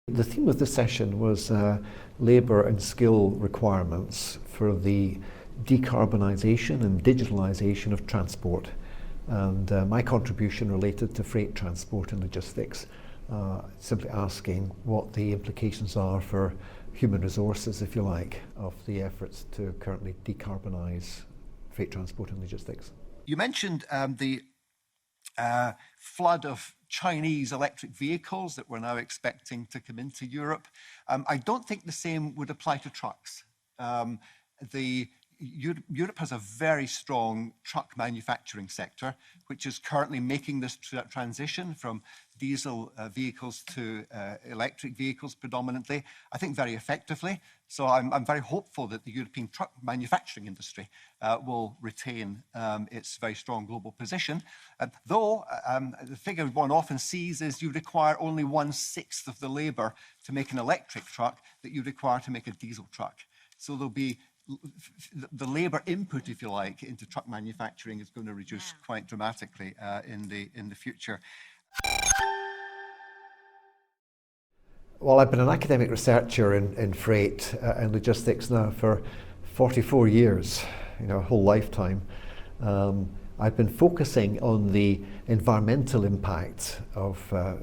The theme of this session was labour and skill requirements for the decarbonisation and digitalisation of transport. And my contribution related to freight transport and logistics, simply asking what the implications are for human resources, if you like, of the efforts to currently decarbonise freight transport and logistics. You mentioned the flood of Chinese electric vehicles that we're now expecting to come into Europe. I don't think the same would apply to trucks. Europe has a very strong truck manufacturing sector, which is currently making this transition from diesel vehicles to electric vehicles predominantly, I think very effectively. So I'm very hopeful that the European truck manufacturing industry will retain its very strong global position. Though the figure one often sees is you require only 1/6 of the labour to make an electric truck that you require to make a diesel truck. So there'll be the labour input, if you like, into truck manufacturing is going to reduce quite dramatically in the future. Well, I've been an academic researcher in freight and logistics now for 44 years, a whole lifetime. I've been focusing on the environmental impact of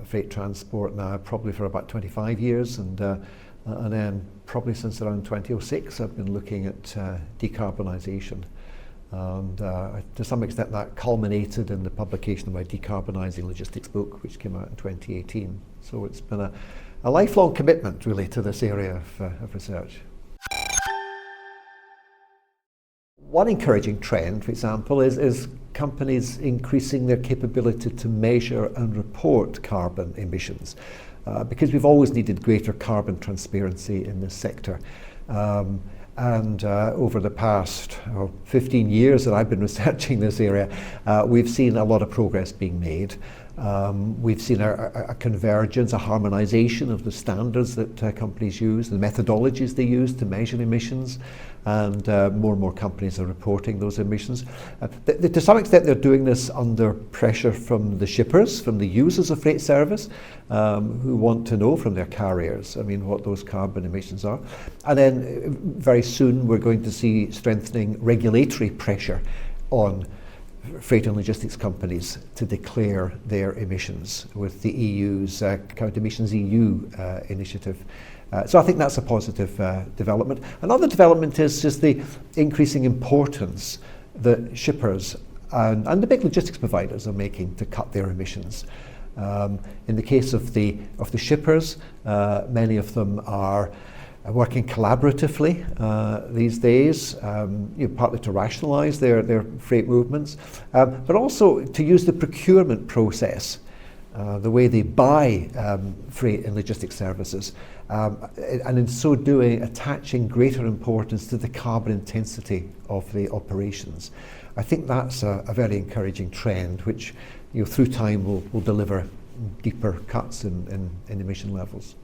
freight transport now probably for about 25 years, and then probably since around 2006 I've been looking at decarbonisation. And to some extent that culminated in the publication of my Decarbonising Logistics book, which came out in 2018. So it's been a lifelong commitment really to this area of research. One encouraging trend, for example, is companies increasing their capability to measure and report carbon emissions, because we've always needed greater carbon transparency in this sector. And over the past 15 years that I've been researching this area, we've seen a lot of progress being made. We've seen a convergence, a harmonisation of the standards that companies use, the methodologies they use to measure emissions, and more and more companies are reporting those emissions. To some extent they're doing this under pressure from the shippers, from the users of freight service, who want to know from their carriers, what those carbon emissions are. And then very soon we're going to see strengthening regulatory pressure on freight and logistics companies to declare their emissions with the EU's Count Emissions EU initiative. So I think that's a positive development. Another development is just the increasing importance that shippers and the big logistics providers are making to cut their emissions. In the case of the shippers, many of them are working collaboratively these days, partly to rationalise their freight movements, but also to use the procurement process, the way they buy freight and logistics services, and in so doing attaching greater importance to the carbon intensity of the operations. I think that's a very encouraging trend, which through time will deliver deeper cuts in emission levels.